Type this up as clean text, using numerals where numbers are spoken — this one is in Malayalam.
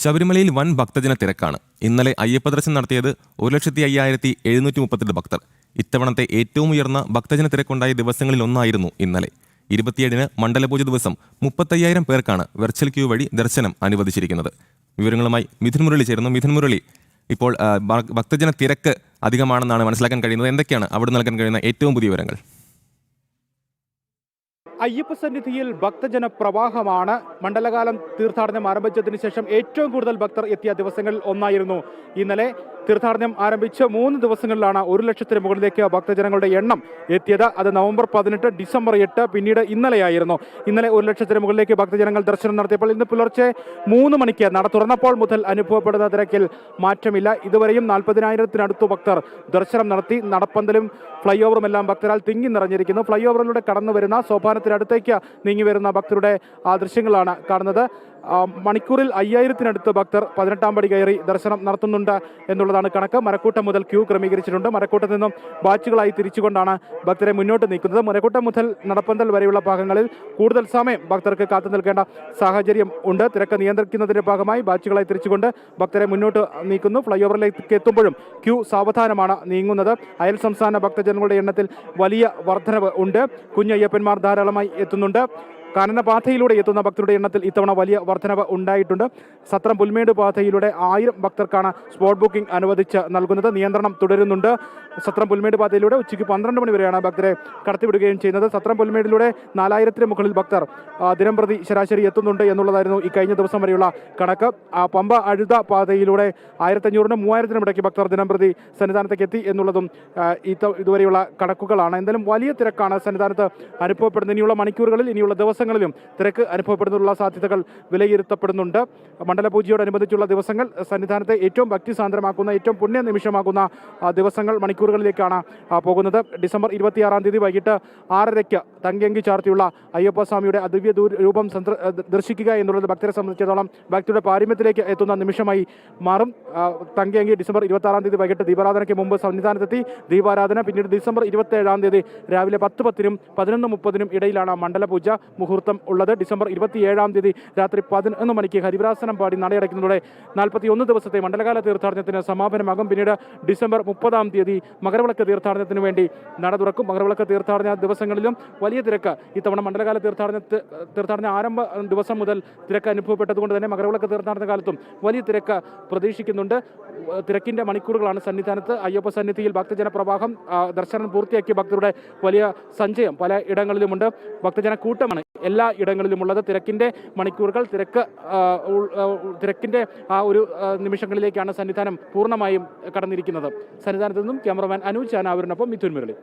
ശബരിമലയിൽ വൻ ഭക്തജന തിരക്കാണ്. ഇന്നലെ അയ്യപ്പ ദർശനം നടത്തിയത് 1,05,732 ഭക്തർ. ഇത്തവണത്തെ ഏറ്റവും ഉയർന്ന ഭക്തജന തിരക്കുണ്ടായ ദിവസങ്ങളിൽ ഒന്നായിരുന്നു ഇന്നലെ. 27-ന് മണ്ഡലപൂജ ദിവസം 35,000 പേർക്കാണ് വെർച്വൽ ക്യൂ വഴി ദർശനം അനുവദിച്ചിരിക്കുന്നത്. വിവരങ്ങളുമായി മിഥുൻ മുരളി ചേരുന്നു. മിഥുൻ മുരളി, ഇപ്പോൾ ഭക്തജന തിരക്ക് അധികമാണെന്നാണ് മനസ്സിലാക്കാൻ കഴിയുന്നത്. എന്തൊക്കെയാണ് അവിടെ നൽകാൻ കഴിയുന്ന ഏറ്റവും പുതിയ വിവരങ്ങൾ? അയ്യപ്പ സന്നിധിയിൽ ഭക്തജന പ്രവാഹമാണ്. മണ്ഡലകാലം തീർത്ഥാടനം ആരംഭിച്ചതിന് ശേഷം ഏറ്റവും കൂടുതൽ ഭക്തർ എത്തിയ ദിവസങ്ങളിൽ ഒന്നായിരുന്നു ഇന്നലെ. തീർത്ഥാടനം ആരംഭിച്ച് 3 ദിവസങ്ങളിലാണ് 1,00,000-ന് മുകളിലേക്ക് ഭക്തജനങ്ങളുടെ എണ്ണം എത്തിയത്. അത് നവംബർ 18, ഡിസംബർ 8, പിന്നീട് ഇന്നലെയായിരുന്നു. ഇന്നലെ 1,00,000-ന് മുകളിലേക്ക് ഭക്തജനങ്ങൾ ദർശനം നടത്തിയപ്പോൾ ഇന്ന് പുലർച്ചെ 3 മണിക്ക് നട തുറന്നപ്പോൾ മുതൽ അനുഭവപ്പെടുന്ന തിരക്കിൽ മാറ്റമില്ല. ഇതുവരെയും 40,000-നടുത്തു ഭക്തർ ദർശനം നടത്തി. നടപ്പന്തലും ഫ്ലൈ ഓവറുമെല്ലാം ഭക്തരാൽ തിങ്ങി നിറഞ്ഞിരിക്കുന്നു. ഫ്ലൈ ഓവറിലൂടെ കടന്നു വരുന്ന സോപാനത്തിനടുത്തേക്ക് നീങ്ങി വരുന്ന ഭക്തരുടെ ദൃശ്യങ്ങളാണ് കാണുന്നത്. മണിക്കൂറിൽ 5,000-നടുത്ത് ഭക്തർ 18-ാം പടി കയറി ദർശനം നടത്തുന്നുണ്ട് എന്നുള്ളതാണ് കണക്ക്. മരക്കൂട്ടം മുതൽ ക്യൂ ക്രമീകരിച്ചിട്ടുണ്ട്. മരക്കൂട്ടത്തു നിന്നും ബാച്ചുകളായി തിരിച്ചുകൊണ്ടാണ് ഭക്തരെ മുന്നോട്ട് നീക്കുന്നത്. മരക്കൂട്ടം മുതൽ നടപ്പന്തൽ വരെയുള്ള ഭാഗങ്ങളിൽ കൂടുതൽ സമയം ഭക്തർക്ക് കാത്തു നിൽക്കേണ്ട സാഹചര്യം ഉണ്ട്. തിരക്ക് നിയന്ത്രിക്കുന്നതിന്റെ ഭാഗമായി ബാച്ചുകളായി തിരിച്ചുകൊണ്ട് ഭക്തരെ മുന്നോട്ട് നീക്കുന്നു. ഫ്ലൈ ഓവറിലേക്ക് എത്തുമ്പോഴും ക്യൂ സാവധാനമാണ് നീങ്ങുന്നത്. അയൽ സംസ്ഥാന ഭക്തജനങ്ങളുടെ എണ്ണത്തിൽ വലിയ വർധനവ് ഉണ്ട്. കുഞ്ഞയ്യപ്പന്മാർ ധാരാളമായി എത്തുന്നുണ്ട്. കാനനപാതയിലൂടെ എത്തുന്ന ഭക്തരുടെ എണ്ണത്തിൽ ഇത്തവണ വലിയ വർധനവ് ഉണ്ടായിട്ടുണ്ട്. സത്രം പുൽമേട് പാതയിലൂടെ 1000 ഭക്തർക്കാണ് സ്പോട്ട് ബുക്കിംഗ് അനുവദിച്ച് നൽകുന്നത്. നിയന്ത്രണം തുടരുന്നുണ്ട്. സത്രം പുൽമേട് പാതയിലൂടെ ഉച്ചയ്ക്ക് 12 മണി വരെയാണ് ഭക്തരെ കടത്തിവിടുകയും ചെയ്യുന്നത്. സത്രം പുൽമേടിലൂടെ 4,000-ന് മുകളിൽ ഭക്തർ ദിനംപ്രതി ശരാശരി എത്തുന്നുണ്ട് എന്നുള്ളതായിരുന്നു ഈ കഴിഞ്ഞ ദിവസം വരെയുള്ള കണക്ക്. പമ്പ അഴുത പാതയിലൂടെ 1,500-നും 3,000-നും ഇടയ്ക്ക് ഭക്തർ ദിനംപ്രതി സന്നിധാനത്തേക്ക് എത്തി എന്നുള്ളതും ഇതുവരെയുള്ള കണക്കുകളാണ്. എന്തായാലും വലിയ തിരക്കാണ് സന്നിധാനത്ത് അനുഭവപ്പെടുന്നത്. ഇനിയുള്ള മണിക്കൂറുകളിൽ, ഇനിയുള്ള ദിവസങ്ങളിലും തിരക്ക് അനുഭവപ്പെടുന്നതിനുള്ള സാധ്യതകൾ വിലയിരുത്തപ്പെടുന്നുണ്ട്. മണ്ഡലപൂജയോടനുബന്ധിച്ചുള്ള ദിവസങ്ങൾ സന്നിധാനത്തെ ഏറ്റവും ഭക്തിസാന്ദ്രമാക്കുന്ന, ഏറ്റവും പുണ്യ നിമിഷമാക്കുന്ന ദിവസങ്ങൾ, മണിക്കൂറുകളിലേക്കാണ് പോകുന്നത്. ഡിസംബർ 26-ാം തീയതി വൈകിട്ട് 6:30-ക്ക് തങ്കയങ്കി ചാർത്തിയുള്ള അയ്യപ്പസ്വാമിയുടെ അദിവ്യ രൂപം ദർശിക്കുക എന്നുള്ളത് ഭക്തരെ സംബന്ധിച്ചിടത്തോളം ഭക്തിയുടെ പാരമ്യത്തിലേക്ക് എത്തുന്ന നിമിഷമായി മാറും. തങ്കയങ്കി ഡിസംബർ 26-ാം തീയതി വൈകിട്ട് ദീപാരാധനയ്ക്ക് മുമ്പ് സന്നിധാനത്തെത്തി ദീപാരാധന. പിന്നീട് ഡിസംബർ 27-ാം തീയതി രാവിലെ 10:10-നും 11:30-നും ഇടയിലാണ് മണ്ഡലപൂജ മുഹൂർത്തം ഉള്ളത്. ഡിസംബർ 27-ാം തീയതി രാത്രി 11 മണിക്ക് ഹരിവരാസനം പാടി നടയടയ്ക്കുന്നതോടെ 41 ദിവസത്തെ മണ്ഡലകാല തീർത്ഥാടനത്തിന് സമാപനമാകും. പിന്നീട് ഡിസംബർ 30-ാം തീയതി മകരവിളക്ക് തീർത്ഥാടനത്തിന് വേണ്ടി നട തുറക്കും. മകരവിളക്ക് തീർത്ഥാടന ദിവസങ്ങളിലും വലിയ തിരക്ക് ഇത്തവണ മണ്ഡലകാല തീർത്ഥാടന ആരംഭ ദിവസം മുതൽ തിരക്ക് അനുഭവപ്പെട്ടതുകൊണ്ട് തന്നെ മകരവിളക്ക് തീർത്ഥാടന കാലത്തും വലിയ തിരക്ക് പ്രതീക്ഷിക്കുന്നുണ്ട്. തിരക്കിൻ്റെ മണിക്കൂറുകളാണ് സന്നിധാനത്ത്. അയ്യപ്പ സന്നിധിയിൽ ഭക്തജന പ്രവാഹം, ദർശനം പൂർത്തിയാക്കിയ ഭക്തരുടെ വലിയ സഞ്ചയം പല ഇടങ്ങളിലുമുണ്ട്. ഭക്തജന കൂട്ടമാണ് എല്ലാ ഇടങ്ങളിലുമുള്ളത്. തിരക്കിൻ്റെ മണിക്കൂറുകൾ, തിരക്കിൻ്റെ ഒരു നിമിഷങ്ങളിലേക്കാണ് സന്നിധാനം പൂർണ്ണമായും കടന്നിരിക്കുന്നത്. സന്നിധാനത്ത് നിന്നും ക്യാമറമാൻ അനൂജ് ചാനാവൂരിനൊപ്പം മിഥുൻ മുരളി.